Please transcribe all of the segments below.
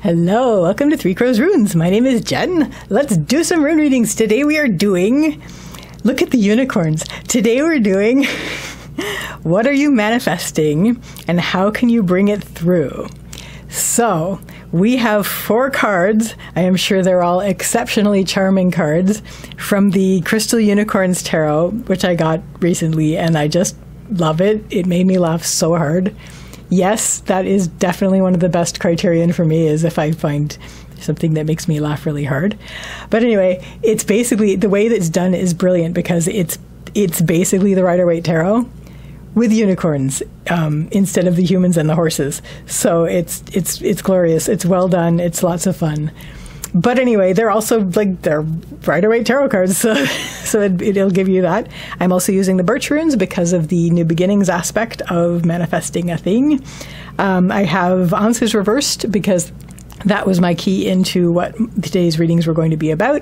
Hello, welcome to Three Crows Runes. My name is Jen. Let's do some rune readings. Today we are doing, look at the unicorns. Today we're doing, what are you manifesting and how can you bring it through? So we have 4 cards. I am sure they're all exceptionally charming cards from the Crystal Unicorns Tarot, which I got recently, and I just love it. It made me laugh so hard. Yes, that is definitely one of the best criterion for me, is if I find something that makes me laugh really hard. But anyway, it's basically, the way that's done is brilliant because it's basically the Rider-Waite Tarot with unicorns instead of the humans and the horses. So it's glorious. It's well done. It's lots of fun. But anyway, they're also like, they're Rider-Waite Tarot cards, so it'll give you that. I'm also using the Birch runes because of the new beginnings aspect of manifesting a thing. I have Answers reversed because that was my key into what today's readings were going to be about.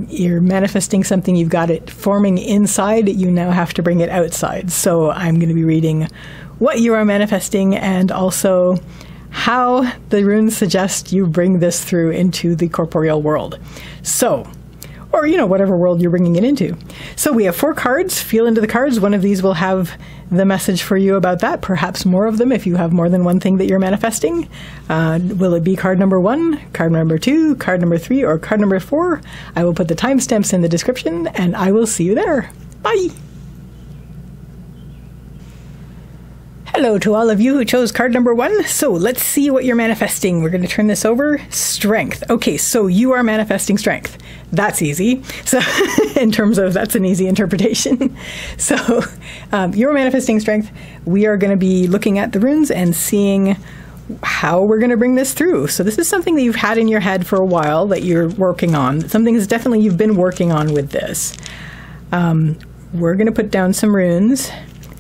You're manifesting something, you've got it forming inside, you now have to bring it outside. So I'm going to be reading what you are manifesting and also how the runes suggest you bring this through into the corporeal world. So, or, you know, whatever world you're bringing it into. So we have 4 cards. Feel into the cards. One of these will have the message for you about that, perhaps more of them if you have more than one thing that you're manifesting. Will it be card number 1, card number 2, card number 3, or card number 4? I will put the timestamps in the description, and I will see you there. Bye! Hello to all of you who chose card number 1. So let's see what you're manifesting. We're going to turn this over. Strength. Okay, so you are manifesting strength. That's easy. So in terms of, that's an easy interpretation. So you're manifesting strength. We are going to be looking at the runes and seeing how we're going to bring this through. So this is something that you've had in your head for a while that you're working on. Something that's definitely you've been working on with this. We're going to put down some runes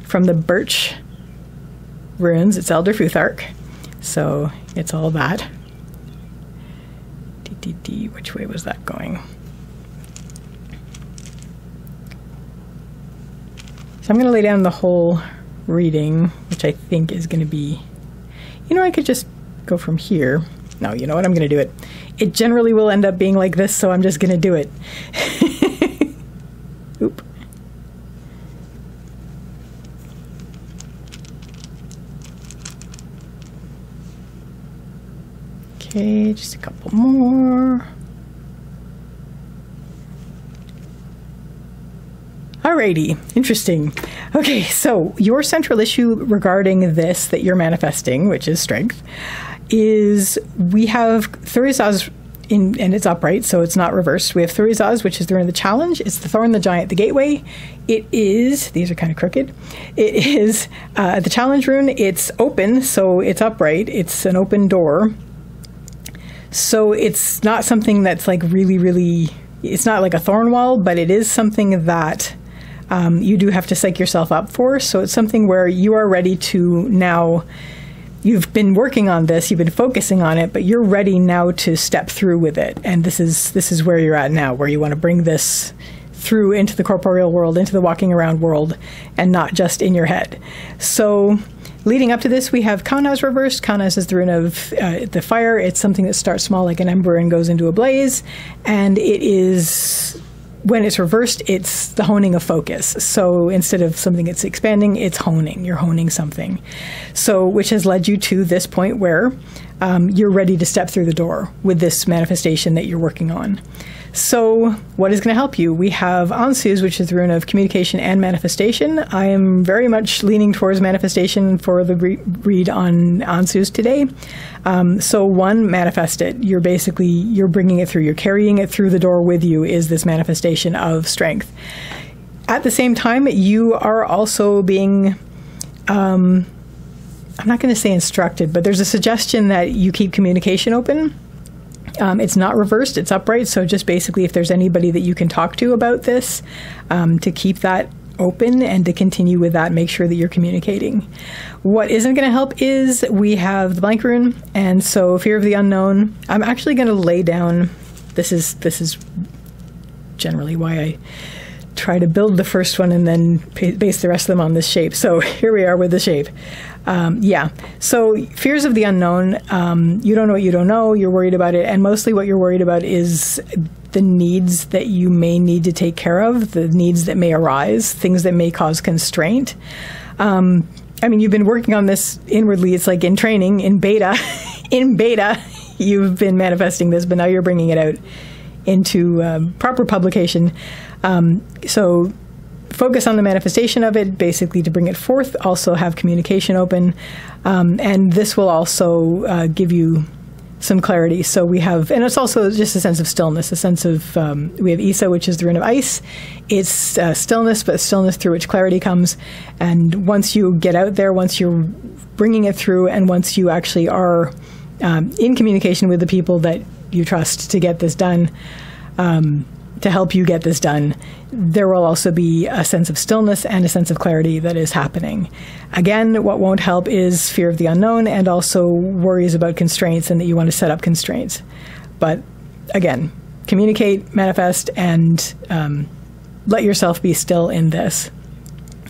from the Birch runes. It's Elder Futhark, so it's all that. Which way was that going? So I'm going to lay down the whole reading, which I think is going to be, you know, I could just go from here. No, you know what? I'm going to do it. It generally will end up being like this, so I'm just going to do it. Oop. Okay, just a couple more. Alrighty, interesting. Okay, so your central issue regarding this that you're manifesting, which is strength, is we have Thurizaz and it's upright, so it's not reversed. We have Thurizaz, which is the rune of the challenge. It's the thorn, the giant, the gateway. It is, these are kind of crooked. It is the challenge rune. It's open, so it's upright. It's an open door. So it's not something that's like really, it's not like a thorn wall, but it is something that you do have to psych yourself up for. So it's something where you are ready to now, you've been working on this, you've been focusing on it, but you're ready now to step through with it. And this is where you're at now, where you want to bring this through into the corporeal world, into the walking around world, and not just in your head. So leading up to this, we have Kaunaz reversed. Kaunaz is the rune of the fire. It's something that starts small like an ember and goes into a blaze. And it is, when it's reversed, it's the honing of focus. So instead of something that's expanding, it's honing. You're honing something. So, which has led you to this point where you're ready to step through the door with this manifestation that you're working on. So what is going to help you? We have Ansuz, which is the rune of communication and manifestation. I am very much leaning towards manifestation for the read on Ansuz today. So 1, manifest it. You're bringing it through. You're carrying it through the door with you is this manifestation of strength. At the same time, you are also being, I'm not going to say instructed, but there's a suggestion that you keep communication open. It's not reversed, it's upright, so just basically if there's anybody that you can talk to about this, to keep that open and to continue with that, make sure that you're communicating. What isn't going to help is we have the blank rune, and so fear of the unknown. I'm actually going to lay down, this is generally why I try to build the first one and then base the rest of them on this shape. So here we are with the shape. Yeah. So fears of the unknown, you don't know what you don't know, you're worried about it, and mostly what you're worried about is the needs that you may need to take care of, the needs that may arise, things that may cause constraint. I mean, you've been working on this inwardly. It's like in training, in beta, you've been manifesting this, but now you're bringing it out into proper publication. So focus on the manifestation of it, basically to bring it forth. Also have communication open. And this will also give you some clarity. So we have, and it's also just a sense of stillness, a sense of, we have Isa, which is the rune of ice. It's stillness, but stillness through which clarity comes. And once you get out there, once you're bringing it through, and once you actually are in communication with the people that you trust to get this done, to help you get this done, there will also be a sense of stillness and a sense of clarity that is happening. Again, what won't help is fear of the unknown and also worries about constraints and that you want to set up constraints. But again, communicate, manifest, and let yourself be still in this.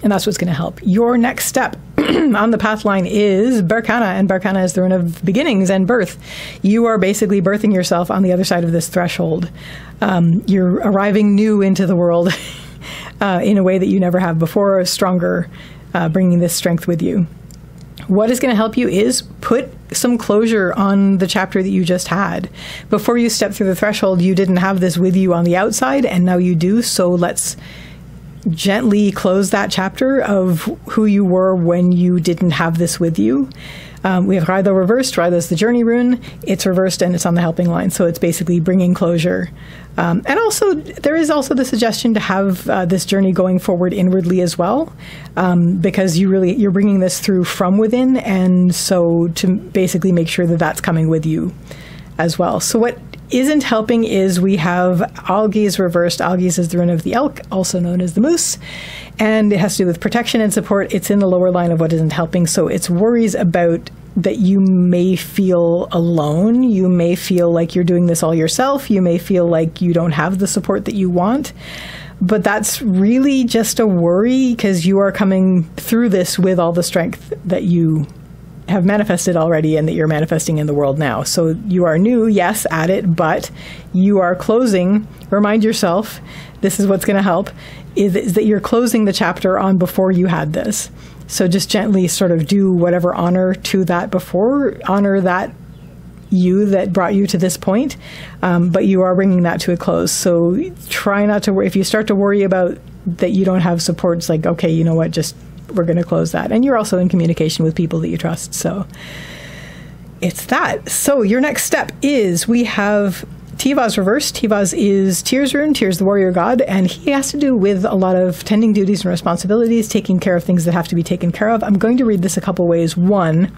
And that's what's going to help. Your next step on the path line is Barkana, and Barkana is the rune of beginnings and birth. You are basically birthing yourself on the other side of this threshold. You're arriving new into the world in a way that you never have before, stronger, bringing this strength with you. What is going to help you is put some closure on the chapter that you just had. Before you step through the threshold, you didn't have this with you on the outside, and now you do, so let's gently close that chapter of who you were when you didn't have this with you. We have Raido reversed. Raido is the journey rune. It's reversed and it's on the helping line. So it's basically bringing closure. And also, there is also the suggestion to have this journey going forward inwardly as well, because you're bringing this through from within. And so to basically make sure that that's coming with you as well. So what isn't helping is we have Algiz reversed. Algiz is the rune of the elk, also known as the moose, and it has to do with protection and support. It's in the lower line of what isn't helping, so it's worries about that you may feel alone, you may feel like you're doing this all yourself, you may feel like you don't have the support that you want, but that's really just a worry because you are coming through this with all the strength that you have manifested already and that you're manifesting in the world now. So you are new, yes, at it, but you are closing. Remind yourself, this is what's going to help, is that you're closing the chapter on before you had this. So just gently sort of do whatever honor to that before, honor that you that brought you to this point, but you are bringing that to a close. So try not to worry. If you start to worry about that you don't have support, it's like, okay, you know what, just we're going to close that. And you're also in communication with people that you trust. So it's that. So your next step is we have Tivaz reversed. Tivaz is Tyr's rune. Tyr's the warrior god. And he has to do with a lot of tending duties and responsibilities, taking care of things that have to be taken care of. I'm going to read this a couple ways. One,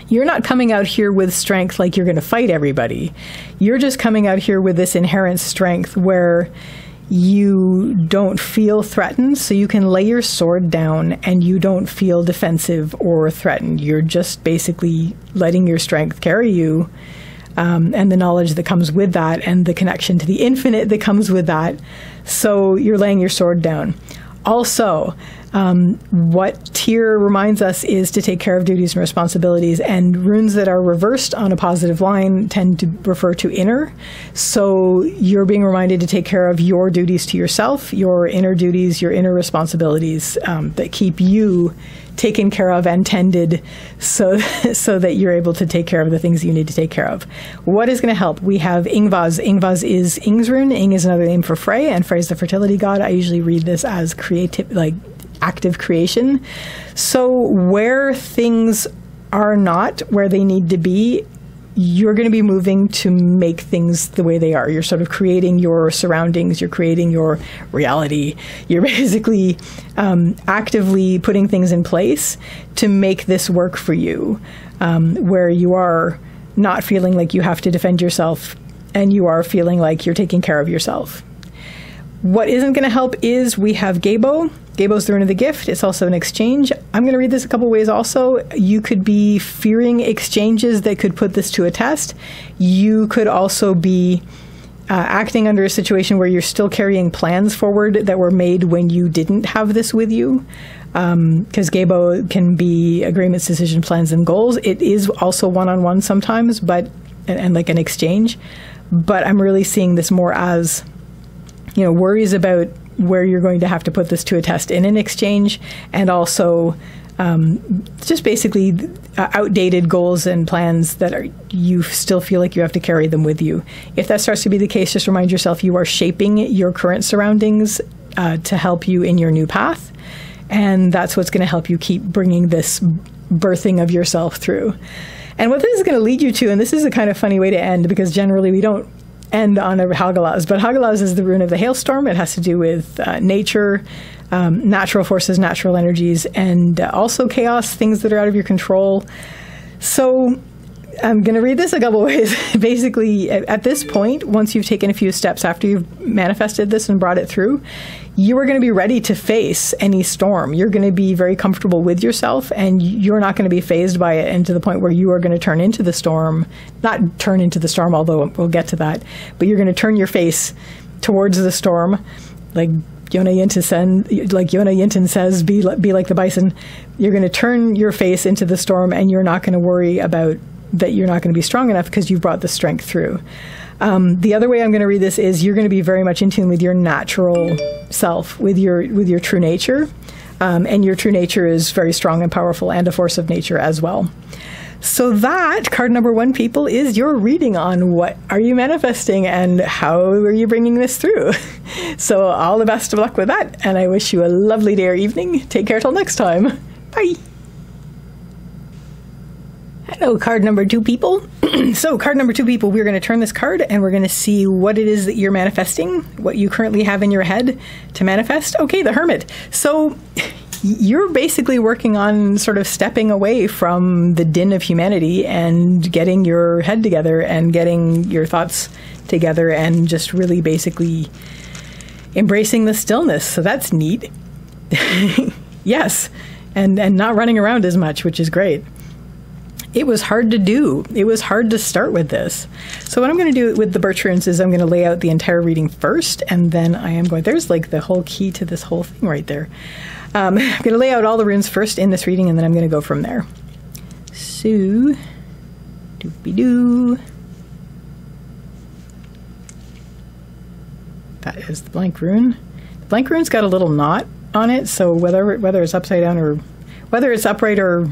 you're not coming out here with strength like you're going to fight everybody. You're just coming out here with this inherent strength where you don't feel threatened, so you can lay your sword down and you don't feel defensive or threatened. You're just basically letting your strength carry you, and the knowledge that comes with that and the connection to the infinite that comes with that. So you're laying your sword down. Also, what Tyr reminds us is to take care of duties and responsibilities, and runes that are reversed on a positive line tend to refer to inner. So you're being reminded to take care of your duties to yourself, your inner duties, your inner responsibilities that keep you taken care of and tended so that you're able to take care of the things you need to take care of. What is going to help? We have Ingvaz. Ingvaz is Ing's rune. Ing is another name for Frey, and Frey is the fertility god. I usually read this as creative, like active creation. So where things are not where they need to be, you're going to be moving to make things the way they are. You're sort of creating your surroundings. You're creating your reality. You're basically actively putting things in place to make this work for you, where you are not feeling like you have to defend yourself and you are feeling like you're taking care of yourself. What isn't going to help is we have Gabo. Gabo's the rune of the gift. It's also an exchange. I'm going to read this a couple ways also. You could be fearing exchanges that could put this to a test. You could also be acting under a situation where you're still carrying plans forward that were made when you didn't have this with you. Because Gabo can be agreements, decision plans, and goals. It is also one-on-one sometimes, but and like an exchange. But I'm really seeing this more as, worries about where you're going to have to put this to a test in an exchange, and also just basically outdated goals and plans that you still feel like you have to carry them with you. If that starts to be the case, just remind yourself you are shaping your current surroundings to help you in your new path. And that's what's going to help you keep bringing this birthing of yourself through. And what this is going to lead you to, and this is a kind of funny way to end, because generally we don't end on a Hagalaz, but Hagalaz is the rune of the hailstorm. It has to do with nature, natural forces, natural energies, and also chaos, things that are out of your control. So I'm going to read this a couple ways. Basically, at this point, once you've taken a few steps after you've manifested this and brought it through, you are going to be ready to face any storm. You're going to be very comfortable with yourself, and you're not going to be fazed by it, and to the point where you are going to turn into the storm. Not turn into the storm, although we'll get to that, but you're going to turn your face towards the storm, like Yona Yinton says, be like the bison. You're going to turn your face into the storm, and you're not going to worry about that you're not going to be strong enough because you've brought the strength through. The other way I'm going to read this is you're going to be very much in tune with your natural self, with your true nature. And your true nature is very strong and powerful, and a force of nature as well. So that, card number 1, people, is your reading on what are you manifesting and how are you bringing this through. So all the best of luck with that, and I wish you a lovely day or evening. Take care till next time. Bye. Hello, card number 2, people. So card number 2, people, we're going to turn this card and we're going to see what it is that you're manifesting, what you currently have in your head to manifest. Okay, the Hermit. So you're basically working on sort of stepping away from the din of humanity and getting your head together and getting your thoughts together and just really basically embracing the stillness. So that's neat. Yes. And not running around as much, which is great. It was hard to do. It was hard to start with this. So what I'm going to do with the Birch runes is I'm going to lay out the entire reading first, and then I am going, there's like the whole key to this whole thing right there. I'm going to lay out all the runes first in this reading, and then I'm going to go from there. So, doopy-doo. That is the blank rune. The blank rune's got a little knot on it, so whether it's upside down or whether it's upright or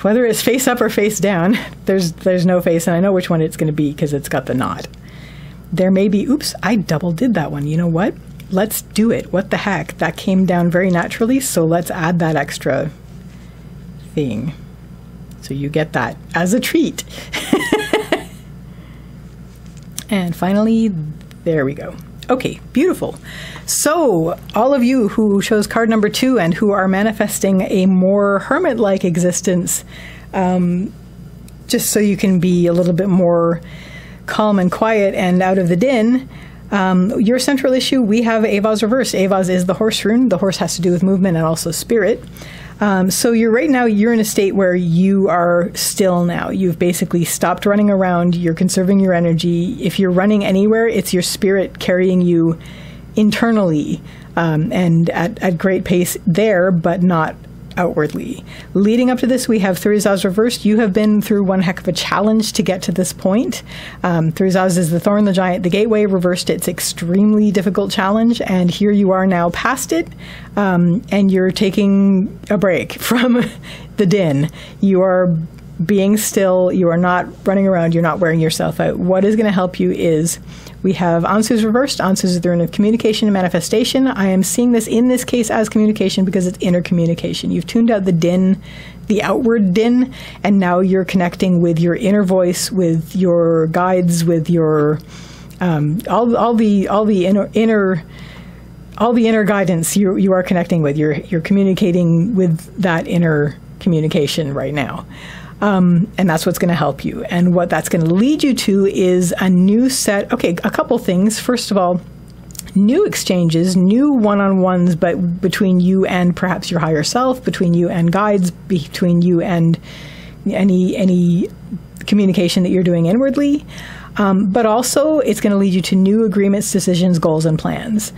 whether it's face up or face down, there's no face, and I know which one it's going to be because it's got the knot. There may be, oops, I double did that one. You know what? Let's do it. What the heck? That came down very naturally, so let's add that extra thing. So you get that as a treat. And finally, there we go. Okay, beautiful. So all of you who chose card number 2 and who are manifesting a more hermit-like existence, just so you can be a little bit more calm and quiet and out of the din, your central issue, we have Avaz reversed. Avaz is the horse rune. The horse has to do with movement and also spirit. So you're in a state where you are still now. You've basically stopped running around. You're conserving your energy. If you're running anywhere, it's your spirit carrying you internally and at great pace there, but not outwardly. Leading up to this, we have Thurizaz reversed. You have been through one heck of a challenge to get to this point. Thurizaz is the thorn, the giant, the gateway, reversed its extremely difficult challenge, and here you are now past it, and you're taking a break from the din. You are being still, you are not running around, you're not wearing yourself out. What is going to help you is we have Ansu's reversed. Ansu is the rune of communication and manifestation. I am seeing this in this case as communication because it's inner communication. You've tuned out the din, the outward din, and now you're connecting with your inner voice, with your guides, with your all the inner guidance you are connecting with. You're communicating with that inner communication right now. And that's what's going to help you. And what that's going to lead you to is a new set. Okay, a couple things. First of all, new exchanges, new one-on-ones, but between you and perhaps your higher self, between you and guides, between you and any communication that you're doing inwardly. But also, it's going to lead you to new agreements, decisions, goals, and plans.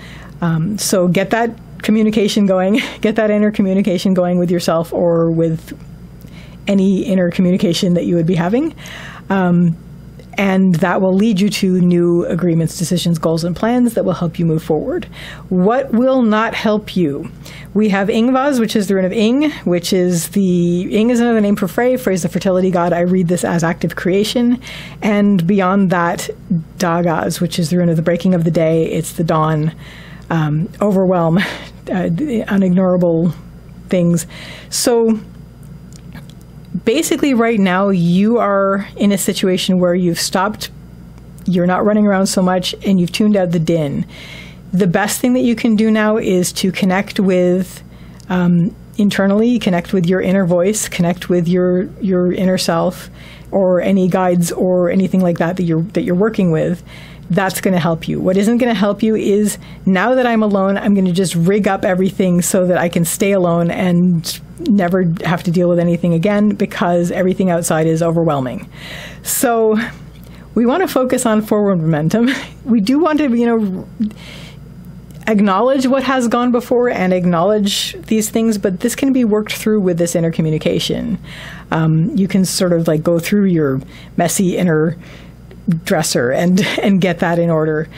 So get that communication going, get that inner communication going with yourself or with any inner communication that you would be having. And that will lead you to new agreements, decisions, goals, and plans that will help you move forward. What will not help you? We have Ingvaz, which is the rune of Ing, which is Ing is another name for Frey. Frey is the fertility god. I read this as active creation. And beyond that, Dagaz, which is the rune of the breaking of the day. It's the dawn, overwhelm, unignorable things. So basically, right now, you are in a situation where you've stopped, you're not running around so much, and you've tuned out the din. The best thing that you can do now is to connect with, internally, connect with your inner voice, connect with your inner self, or any guides or anything like that that you're working with. That's going to help you. What isn't going to help you is, now that I'm alone, I'm going to just rig up everything so that I can stay alone and never have to deal with anything again, because everything outside is overwhelming. So we want to focus on forward momentum. We do want to, acknowledge what has gone before and acknowledge these things, but this can be worked through with this inner communication. You can sort of go through your messy inner dresser and get that in order.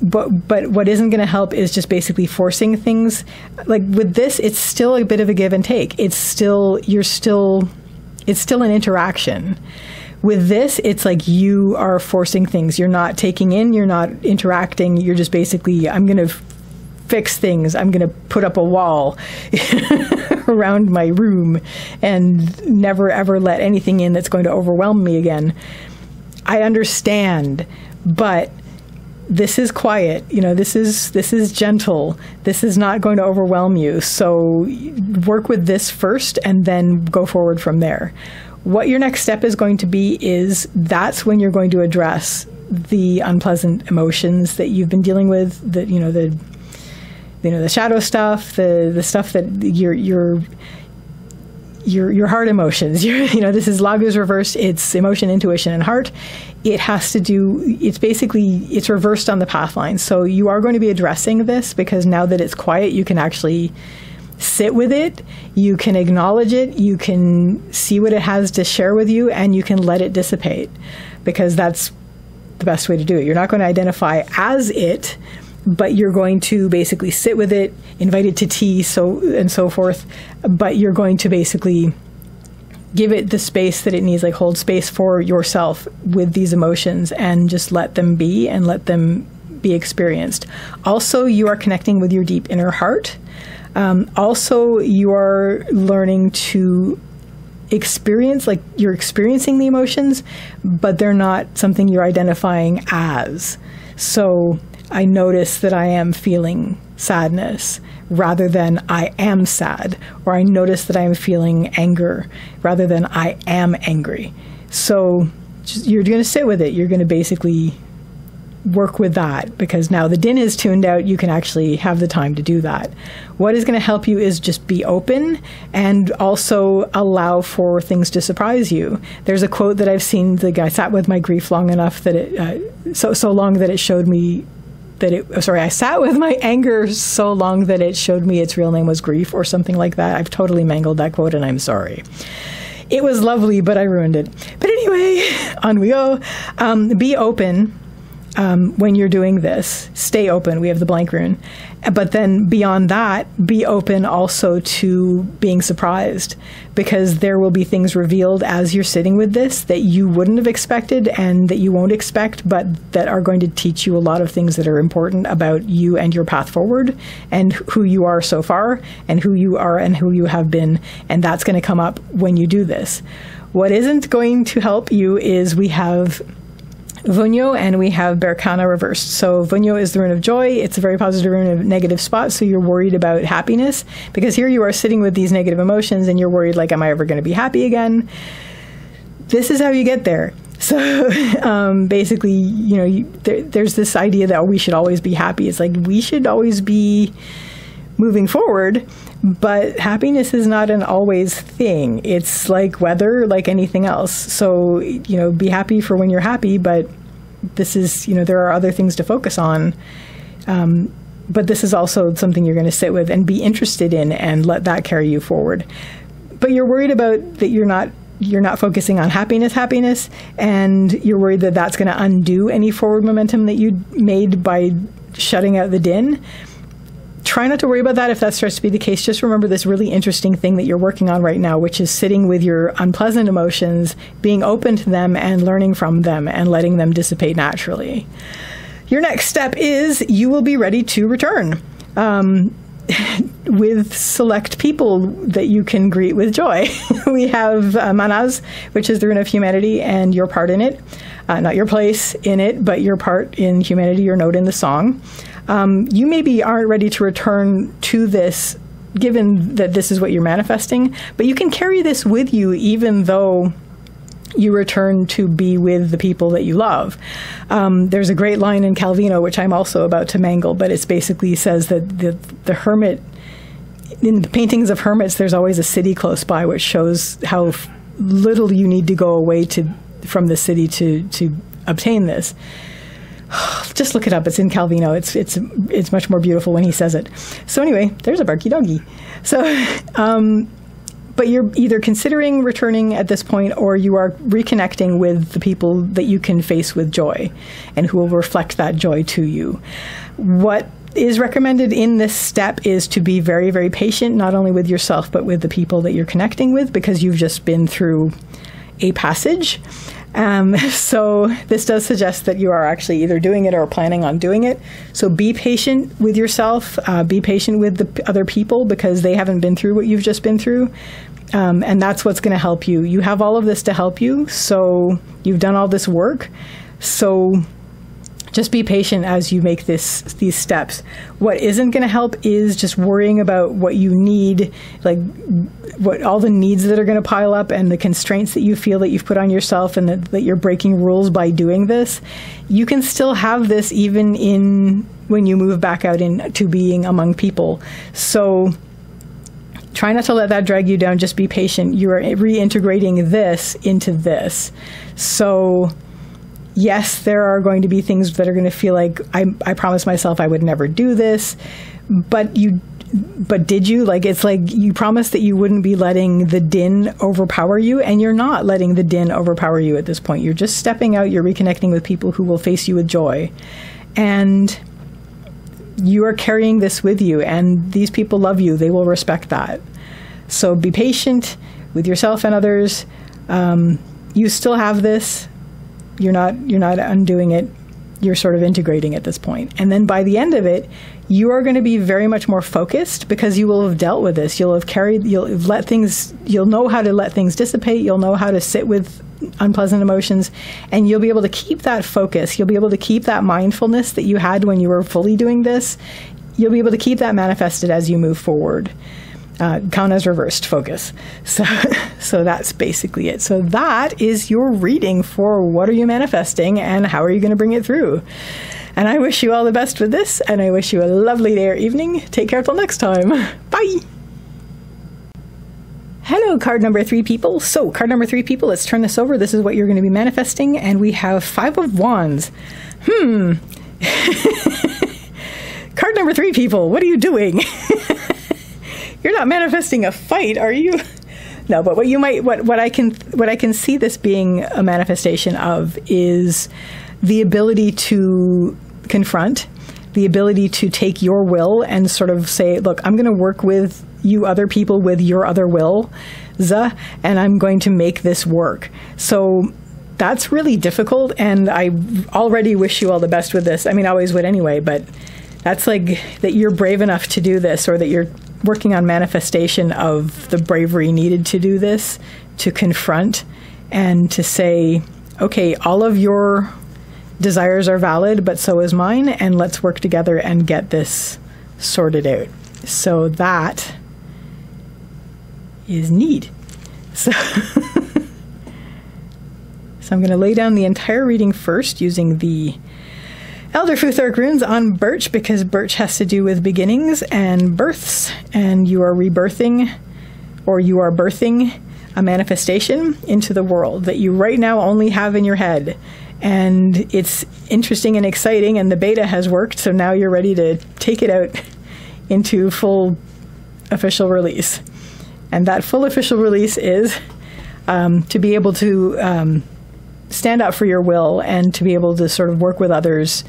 But what isn't going to help is just basically forcing things. Like with this, it's still a bit of a give and take. It's still an interaction. With this, it's like you are forcing things. You're not taking in, you're not interacting. You're just basically, I'm going to fix things. I'm going to put up a wall around my room and never ever let anything in that's going to overwhelm me again. I understand, but this is quiet. This is gentle. This is not going to overwhelm you. So work with this first and then go forward from there. What your next step is going to be is that's when you're going to address the unpleasant emotions that you've been dealing with, the shadow stuff, the stuff that your heart emotions. This is Lagu's reversed. It's emotion, intuition, and heart. It's reversed on the path line. So you are going to be addressing this, because now that it's quiet, you can actually sit with it. You can acknowledge it. You can see what it has to share with you, and you can let it dissipate, because that's the best way to do it. You're not going to identify as it, but you're going to basically sit with it, invite it to tea, and so forth. But you're going to basically give it the space that it needs, hold space for yourself with these emotions, and just let them be and let them be experienced. Also, you are connecting with your deep inner heart. Also, you are learning to experience, you're experiencing the emotions, but they're not something you're identifying as. So I notice that I am feeling sadness rather than I am sad, or I notice that I am feeling anger rather than I am angry. So you're going to sit with it. You're going to basically work with that, because now the din is tuned out. You can actually have the time to do that. What is going to help you is just be open and also allow for things to surprise you. There's a quote that I've seen, the guy sat with my grief long enough that so long that it showed me I sat with my anger so long that it showed me its real name was grief, or something like that. I've totally mangled that quote, and I'm sorry. It was lovely, but I ruined it. But anyway, on we go. Be open when you're doing this. Stay open. We have the blank rune. But then beyond that, be open also to being surprised, because there will be things revealed as you're sitting with this that you wouldn't have expected and that you won't expect, but that are going to teach you a lot of things that are important about you and your path forward, and who you are so far, and who you are and who you have been. And that's going to come up when you do this. What isn't going to help you is we have Vunyo and we have Berkana reversed. So Vunyo is the rune of joy. It's a very positive rune of negative spot. So you're worried about happiness, because here you are sitting with these negative emotions and you're worried, am I ever going to be happy again? This is how you get there. So basically, there's this idea that we should always be happy. It's we should always be moving forward, but happiness is not an always thing. It's like weather, like anything else. So, be happy for when you're happy, but this is, there are other things to focus on. But this is also something you're going to sit with and be interested in and let that carry you forward. But you're worried about that you're not focusing on happiness, and you're worried that that's going to undo any forward momentum that you made by shutting out the din. Try not to worry about that if that starts to be the case. Just remember this really interesting thing that you're working on right now, which is sitting with your unpleasant emotions, being open to them and learning from them and letting them dissipate naturally. Your next step is you will be ready to return with select people that you can greet with joy. We have Manaz, which is the rune of humanity, and your part in it. Not your place in it, but your part in humanity, your note in the song. You maybe aren't ready to return to this, given that this is what you're manifesting, but you can carry this with you even though you return to be with the people that you love. There's a great line in Calvino, which I'm also about to mangle, but it basically says that the hermit, in the paintings of hermits, there's always a city close by, which shows how little you need to go away from the city to obtain this. Just look it up. It's in Calvino. It's much more beautiful when he says it. So anyway, there's a barky doggy. So, but you're either considering returning at this point, or you are reconnecting with the people that you can face with joy and who will reflect that joy to you. What is recommended in this step is to be very, very patient, not only with yourself, but with the people that you're connecting with, because you've just been through a passage. So this does suggest that you are actually either doing it or planning on doing it. So be patient with yourself, be patient with the other people, because they haven't been through what you've just been through. And that's what's going to help you. You have all of this to help you. So you've done all this work. So just be patient as you make these steps. What isn't going to help is just worrying about what you need, like what all the needs that are going to pile up and the constraints that you feel that you've put on yourself, and that you're breaking rules by doing this. You can still have this even when you move back out into being among people. So try not to let that drag you down. Just be patient. You are reintegrating this into this. So yes, there are going to be things that are going to feel like, I promised myself I would never do this, but did you? Like, it's like you promised that you wouldn't be letting the din overpower you, and you're not letting the din overpower you at this point. You're just stepping out, you're reconnecting with people who will face you with joy, and you are carrying this with you, and these people love you. They will respect that. So be patient with yourself and others. You still have this. You're not undoing it. You're sort of integrating at this point. And then by the end of it, you are going to be very much more focused, because you will have dealt with this. You'll know how to let things dissipate. You'll know how to sit with unpleasant emotions, and you'll be able to keep that focus. You'll be able to keep that mindfulness that you had when you were fully doing this. You'll be able to keep that manifested as you move forward. Count as reversed focus. So that's basically it. So that is your reading for what are you manifesting and how are you going to bring it through. And I wish you all the best with this, and I wish you a lovely day or evening. Take care till next time. Bye. Hello, card number 3 people. So card number 3 people, let's turn this over. This is what you're going to be manifesting, and we have 5 of Wands. Card number 3 people, what are you doing? You're not manifesting a fight, are you? No, but what I can see this being a manifestation of is the ability to confront, the ability to take your will and sort of say, look, I'm going to work with you other people with your other will, and I'm going to make this work. So that's really difficult, and I already wish you all the best with this. I mean, I always would anyway, but that's like that you're brave enough to do this, or that you're working on manifestation of the bravery needed to do this, to confront and to say, okay, all of your desires are valid, but so is mine, and let's work together and get this sorted out. So that is neat. So I'm going to lay down the entire reading first using the Elder Futhark runes on Birch, because Birch has to do with beginnings and births, and you are rebirthing, or you are birthing a manifestation into the world that you right now only have in your head. And it's interesting and exciting, and the beta has worked, so now you're ready to take it out into full official release. And that full official release is to be able to stand up for your will and to be able to sort of work with others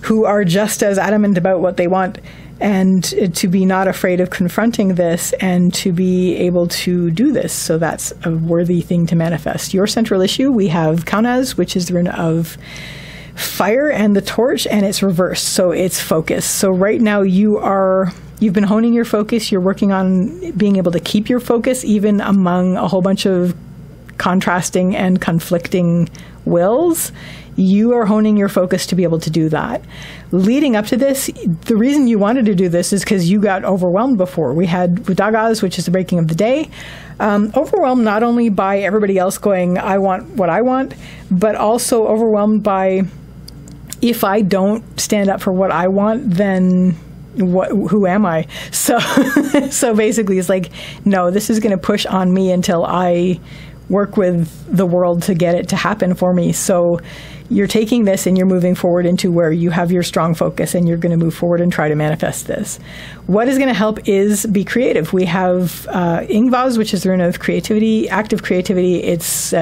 who are just as adamant about what they want, and to be not afraid of confronting this and to be able to do this. So that's a worthy thing to manifest. Your central issue, we have Kaunaz, which is the rune of fire and the torch, and it's reversed. So it's focus. So right now you've been honing your focus. You're working on being able to keep your focus even among a whole bunch of contrasting and conflicting wills. You are honing your focus to be able to do that. Leading up to this, the reason you wanted to do this is because you got overwhelmed before. We had Dagaz, which is the breaking of the day, overwhelmed not only by everybody else going, I want what I want, but also overwhelmed by, if I don't stand up for what I want, then who am I? So, so basically it's like, no, this is going to push on me until I work with the world to get it to happen for me. So you're taking this and you're moving forward into where you have your strong focus, and you're going to move forward and try to manifest this. What is going to help is be creative. We have Ingvaz, which is the rune of creativity, active creativity. It's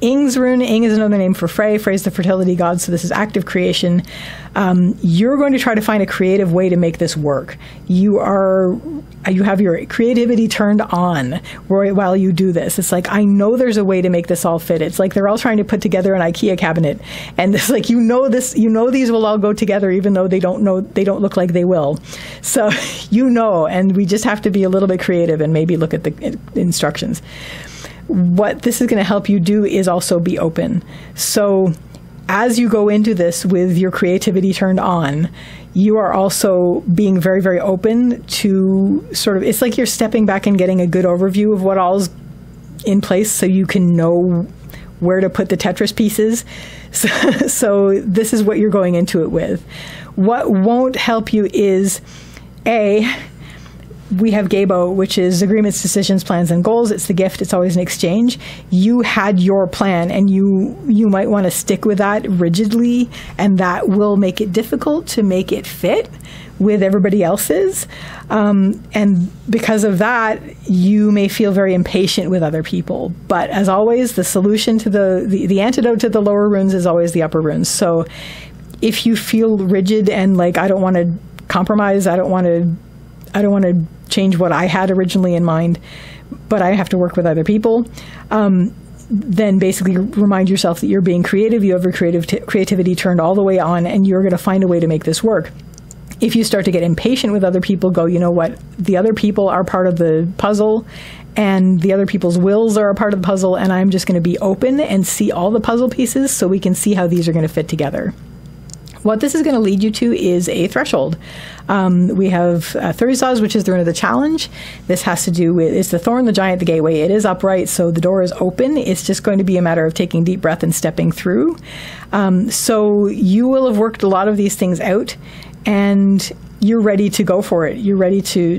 Ing's rune. Ing is another name for Frey. Frey is the fertility god, so this is active creation. You're going to try to find a creative way to make this work. You have your creativity turned on while you do this. It's like, I know there's a way to make this all fit. It's like they're all trying to put together an IKEA cabinet, and it's like, these will all go together, even though they don't look like they will. So and we just have to be a little bit creative and maybe look at the instructions. What this is going to help you do is also be open. So as you go into this with your creativity turned on, you are also being very, very open to it's like you're stepping back and getting a good overview of what all's in place so you can know where to put the Tetris pieces. So this is what you're going into it with. What won't help you is, we have Gabo, which is agreements, decisions, plans, and goals. It's the gift. It's always an exchange. You had your plan, and you might want to stick with that rigidly, and that will make it difficult to make it fit with everybody else's. And because of that, you may feel very impatient with other people. But as always, the solution to the antidote to the lower runes is always the upper runes. So if you feel rigid and like, I don't want to compromise, I don't want to change what I had originally in mind, but I have to work with other people, then basically remind yourself that you're being creative. You have your creativity turned all the way on, and you're going to find a way to make this work. If you start to get impatient with other people, go, you know what, the other people are part of the puzzle, and the other people's wills are a part of the puzzle, and I'm just going to be open and see all the puzzle pieces so we can see how these are going to fit together. What this is going to lead you to is a threshold. We have Thurisaz, which is the rune of the challenge. This has to do with, it's the thorn, the giant, the gateway. It is upright, so the door is open. It's just going to be a matter of taking deep breath and stepping through. So you will have worked a lot of these things out, and you're ready to go for it. You're ready to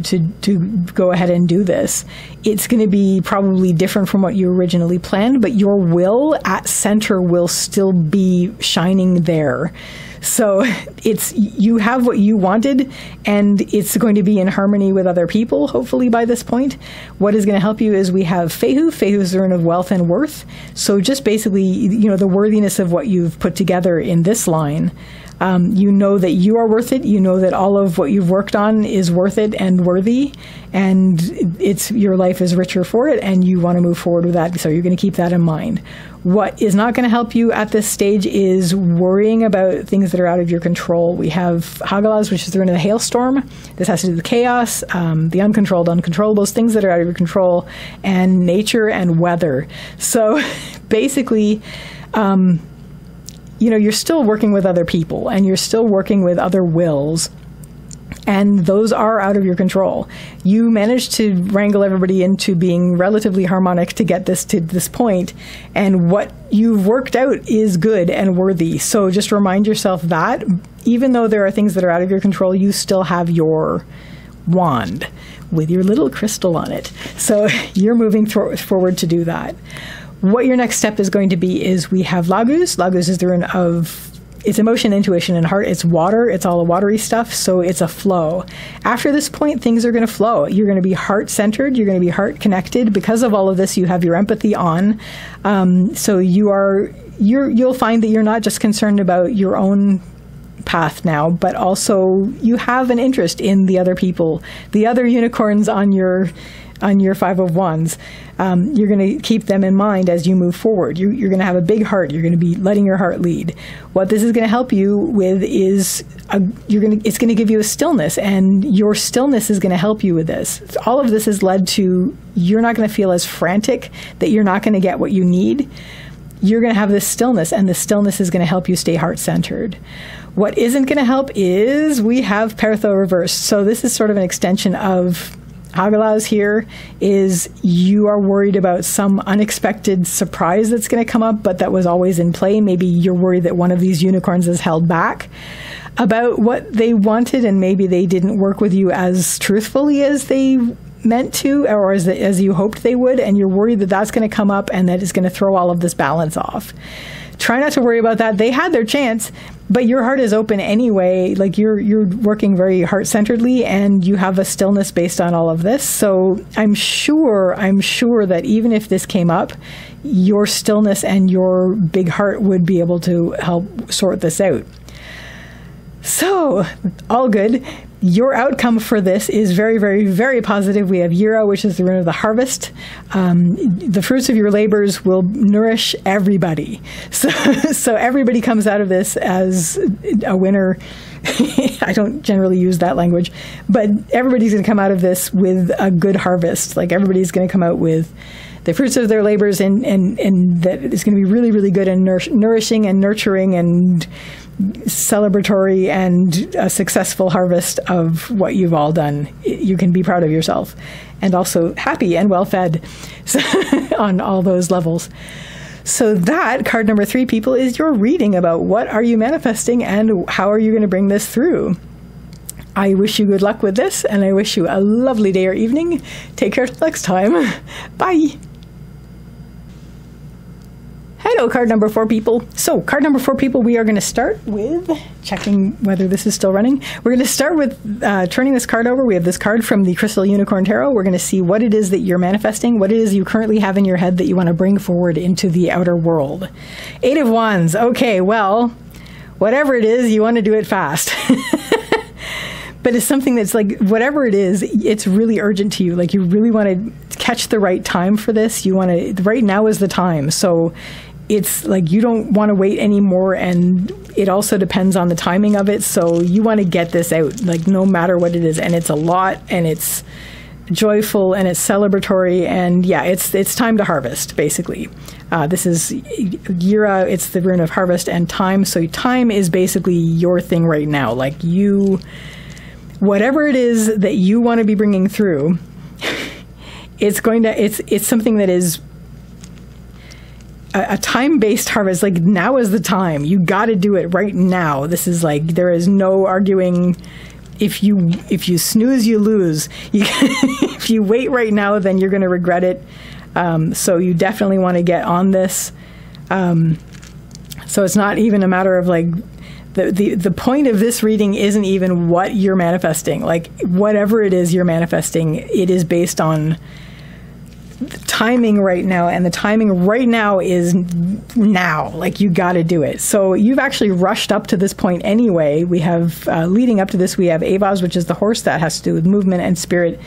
go ahead and do this. It's going to be probably different from what you originally planned, but your will at center will still be shining there. So you have what you wanted, and it's going to be in harmony with other people, hopefully, by this point. What is going to help you is we have Fehu. Fehu is the rune of wealth and worth. So just basically, the worthiness of what you've put together in this line. You know that you are worth it. You know that all of what you've worked on is worth it and worthy, and your life is richer for it, and you want to move forward with that. So you're going to keep that in mind. What is not going to help you at this stage is worrying about things that are out of your control. We have Hagalaz, which is the rune of the hailstorm. This has to do with chaos, the uncontrolled, uncontrollables, things that are out of your control, and nature and weather. So basically, you're still working with other people, and you're still working with other wills, and those are out of your control. You managed to wrangle everybody into being relatively harmonic to get this to this point, and what you've worked out is good and worthy. So just remind yourself that even though there are things that are out of your control, you still have your wand with your little crystal on it. So you're moving forward to do that. what your next step is going to be is we have Lagus. Lagus is the rune of, it's emotion, intuition, and heart. It's water. It's all the watery stuff. So it's a flow. After this point, things are going to flow. You're going to be heart-centered. You're going to be heart-connected. Because of all of this, you have your empathy on. So you'll find that you're not just concerned about your own path now, but also you have an interest in the other people, the other unicorns on your Five of Wands. You're going to keep them in mind as you move forward. You're going to have a big heart. You're going to be letting your heart lead. What this is going to help you with is it's going to give you a stillness, and your stillness is going to help you with this. All of this has led to you're not going to feel as frantic that you're not going to get what you need. You're going to have this stillness, and the stillness is going to help you stay heart-centered. What isn't going to help is we have Pertho reversed. So this is sort of an extension of Hagalaz here. Is you are worried about some unexpected surprise that's going to come up, but that was always in play. Maybe you're worried that one of these unicorns is held back about what they wanted, and maybe they didn't work with you as truthfully as they meant to, or as you hoped they would, and you're worried that that's going to come up and that it's going to throw all of this balance off. Try not to worry about that. They had their chance, but your heart is open anyway. Like you're working very heart-centeredly, and you have a stillness based on all of this. So I'm sure that even if this came up, your stillness and your big heart would be able to help sort this out. So, all good. Your outcome for this is very, very, very positive. We have Yira, which is the rune of the harvest. The fruits of your labors will nourish everybody. So everybody comes out of this as a winner. I don't generally use that language, but everybody's going to come out of this with a good harvest. Like everybody's going to come out with the fruits of their labors, and that is going to be really, really good and nourishing and nurturing and celebratory, and a successful harvest of what you've all done. You can be proud of yourself, and also happy and well fed on all those levels. So that, card number 3, people, is your reading about what are you manifesting and how are you going to bring this through. I wish you good luck with this, and I wish you a lovely day or evening. Take care till next time. Bye. Hello, card number 4, people. So, card number 4, people, we are going to start with checking whether this is still running. We're going to start with turning this card over. We have this card from the Crystal Unicorn Tarot. We're going to see what it is that you're manifesting, what it is you currently have in your head that you want to bring forward into the outer world. 8 of Wands. Okay, well, whatever it is, you want to do it fast. But it's something that's like, whatever it is, it's really urgent to you. Like, you really want to catch the right time for this. You want to, right now is the time. So it's like, you don't want to wait anymore, and it also depends on the timing of it. So you want to get this out, like, no matter what it is. And it's a lot, and it's joyful, and it's celebratory, and yeah, it's time to harvest, basically. This is Yira, it's the rune of harvest and time. So time is basically your thing right now. Like, whatever it is that you want to be bringing through, it's something that is a time-based harvest. Like, now is the time. You got to do it right now. This is like, there is no arguing. If you snooze, you lose. If you wait right now, then you're going to regret it. So you definitely want to get on this. So it's not even a matter of like, the point of this reading isn't even what you're manifesting. Like, whatever it is you're manifesting, it is based on timing right now, and the timing right now is now. Like, you got to do it. So you've actually rushed up to this point anyway. We have, leading up to this, we have Avaz, which is the horse that has to do with movement and spirit,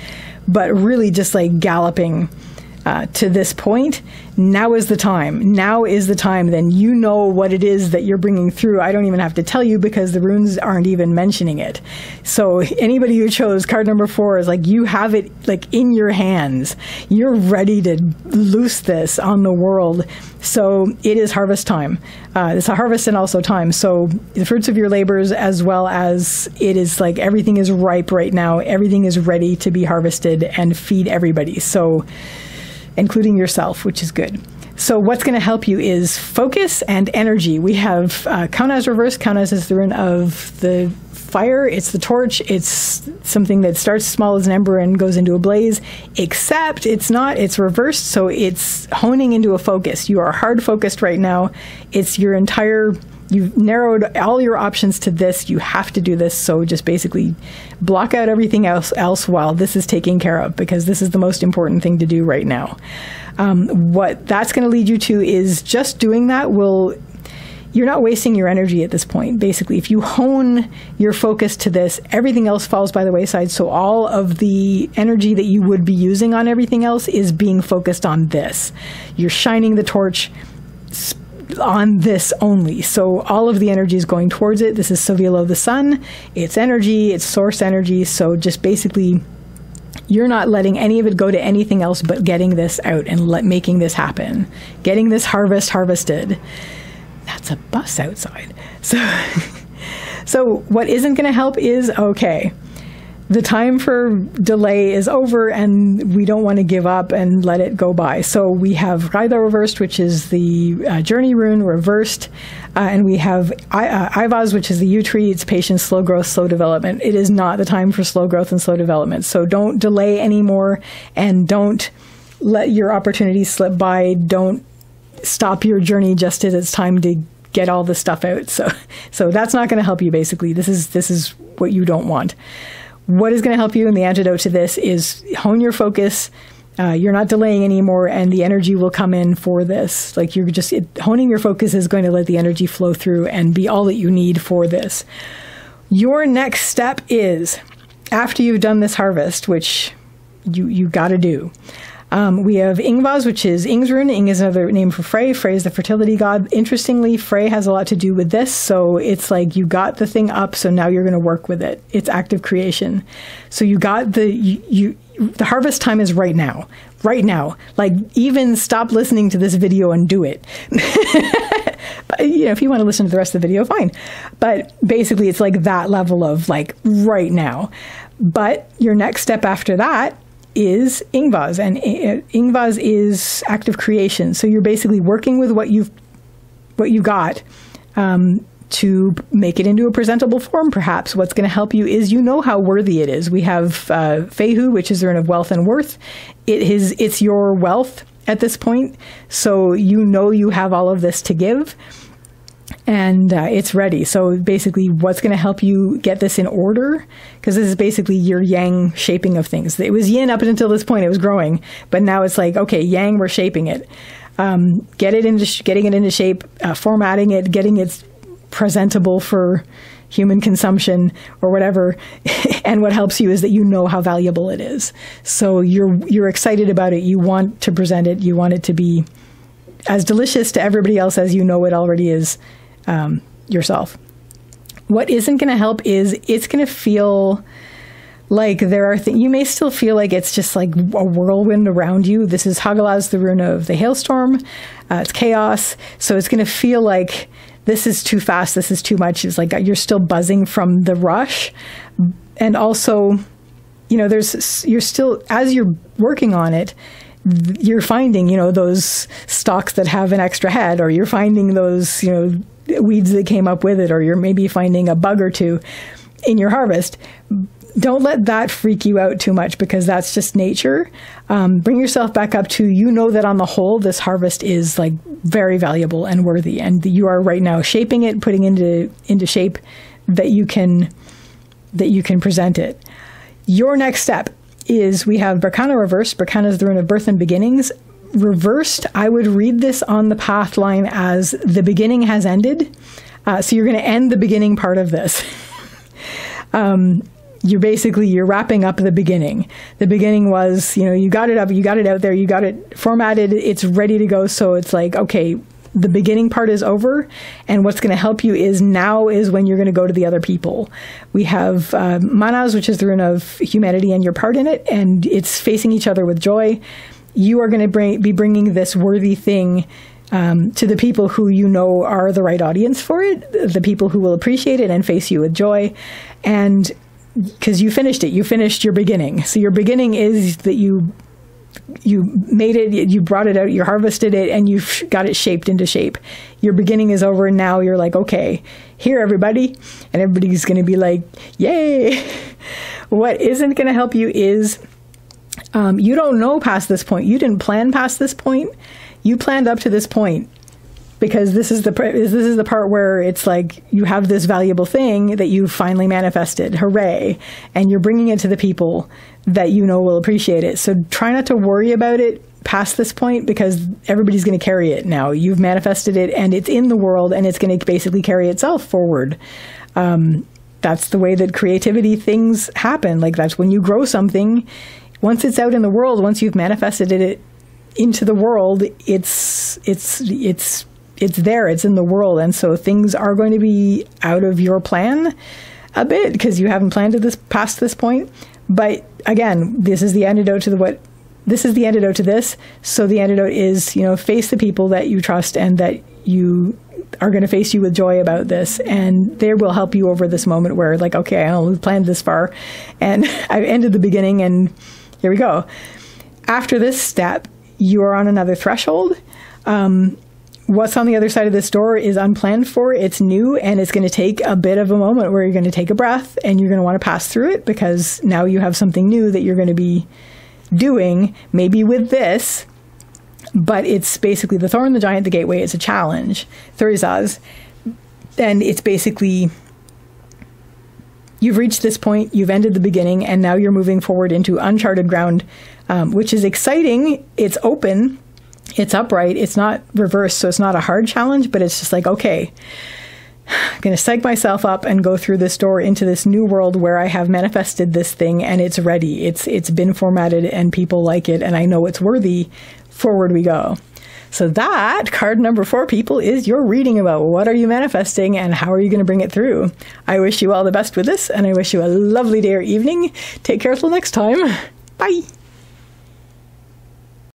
but really just like galloping to this point. Now is the time. Now is the time. Then you know what it is that you're bringing through. I don't even have to tell you, because the runes aren't even mentioning it. So anybody who chose card number 4 is like, you have it like in your hands. You're ready to loose this on the world. So it is harvest time. It's a harvest and also time. So the fruits of your labors, as well as it is like, everything is ripe right now. Everything is ready to be harvested and feed everybody. So, including yourself, which is good. So what's going to help you is focus and energy. We have Kaunaz reversed. Kaunaz is the rune of the fire, it's the torch, it's something that starts small as an ember and goes into a blaze, except it's not, it's reversed, so it's honing into a focus. You are hard focused right now. It's your entire, you've narrowed all your options to this. You have to do this, so just basically block out everything else while this is taken care of, because this is the most important thing to do right now. What that's going to lead you to is just doing that you're not wasting your energy at this point. Basically, if you hone your focus to this, everything else falls by the wayside. So all of the energy that you would be using on everything else is being focused on this. You're shining the torch on this only. So all of the energy is going towards it. This is Savi'lo the sun. It's energy, it's source energy. So just basically, you're not letting any of it go to anything else but getting this out and making this happen. Getting this harvested. That's a bus outside. So what isn't going to help is, okay, the time for delay is over and we don't want to give up and let it go by. So we have Raida reversed, which is the journey rune reversed, and we have Ivaz, which is the yew tree. It's patience, slow growth, slow development. It is not the time for slow growth and slow development. So don't delay anymore, and don't let your opportunities slip by. Don't stop your journey just as it's time to get all this stuff out. So that's not going to help you, basically. This is what you don't want. What is going to help you, and the antidote to this, is hone your focus. You're not delaying anymore, and the energy will come in for this. Like, you're just honing your focus is going to let the energy flow through and be all that you need for this. Your next step is, after you've done this harvest, which you got to do, we have Ingvaz, which is Ing's rune. Ing is another name for Frey. Frey is the fertility god. Interestingly, Frey has a lot to do with this. So it's like you got the thing up, so now you're going to work with it. It's active creation. So you got the harvest time is right now. Right now. Like, even stop listening to this video and do it. But, if you want to listen to the rest of the video, fine. But basically, it's like that level of like right now. But your next step after that is Ingvaz, and Ingvaz is active creation. So you're basically working with what you got to make it into a presentable form. Perhaps what's going to help you is how worthy it is. We have Fehu, which is the rune of wealth and worth. It's your wealth at this point, so you have all of this to give. And it's ready. So basically, what's going to help you get this in order? Because this is basically your yang shaping of things. It was yin up until this point. It was growing. But now it's like, okay, yang, we're shaping it. Getting it into shape, formatting it, getting it presentable for human consumption or whatever. And what helps you is that you know how valuable it is. So you're excited about it. You want to present it. You want it to be as delicious to everybody else as you know it already is. Yourself. What isn't going to help is it's going to feel like there are things, you may still feel like it's just like a whirlwind around you. This is Hagalaz, the rune of the hailstorm. It's chaos. So it's going to feel like this is too fast. This is too much. It's like you're still buzzing from the rush. And also, you're still, as you're working on it, you're finding, those stalks that have an extra head, or you're finding those, weeds that came up with it, or you're maybe finding a bug or two in your harvest. Don't let that freak you out too much, because that's just nature. Bring yourself back up to, that on the whole, this harvest is like very valuable and worthy, and you are right now shaping it, putting into shape that you can present it. Your next step is, we have Berkana reversed. Berkana is the rune of birth and beginnings. Reversed, I would read this on the path line as the beginning has ended. So you're going to end the beginning part of this. You're wrapping up the beginning. The beginning was, you got it up, you got it out there, you got it formatted, it's ready to go. So it's like, okay, the beginning part is over, and what's going to help you is now is when you're going to go to the other people. We have Manaz, which is the rune of humanity and your part in it, and it's facing each other with joy. You are going to be bringing this worthy thing to the people who are the right audience for it, the people who will appreciate it and face you with joy. And because you finished it, you finished your beginning. So your beginning is that you you made it, you brought it out, you harvested it, and you've got it shaped into shape. Your beginning is over, and now you're like, okay, here, everybody. And everybody's going to be like, yay. What isn't going to help you is you don't know past this point. You didn't plan past this point. You planned up to this point. Because this is the part where it's like you have this valuable thing that you finally manifested. Hooray. And you're bringing it to the people that you know will appreciate it. So try not to worry about it past this point, because everybody's going to carry it now. You've manifested it, and it's in the world, and it's going to basically carry itself forward. That's the way that creativity things happen. Like, that's when you grow something. Once it's out in the world, once you've manifested it into the world, it's there, it's in the world. And so things are going to be out of your plan a bit because you haven't planned this past this point. But again, this is the antidote to this. So the antidote is, face the people that you trust and that you are going to face you with joy about this. And they will help you over this moment where, like, okay, I only planned this far and I ended the beginning, and here we go. After this step, you are on another threshold. What's on the other side of this door is unplanned for. It's new, and it's going to take a bit of a moment where you're going to take a breath, and you're going to want to pass through it, because now you have something new that you're going to be doing, maybe with this, but it's basically the thorn, the giant, the gateway. It's a challenge, Thurisaz, and it's basically, you've reached this point, you've ended the beginning, and now you're moving forward into uncharted ground, which is exciting. It's open. It's upright. It's not reversed, so it's not a hard challenge, but it's just like, okay, I'm going to psych myself up and go through this door into this new world where I have manifested this thing, and it's ready. It's been formatted, and people like it, and I know it's worthy. Forward we go. So that, card number 4, people, is your reading about what are you manifesting and how are you going to bring it through. I wish you all the best with this, and I wish you a lovely day or evening. Take care till next time. Bye.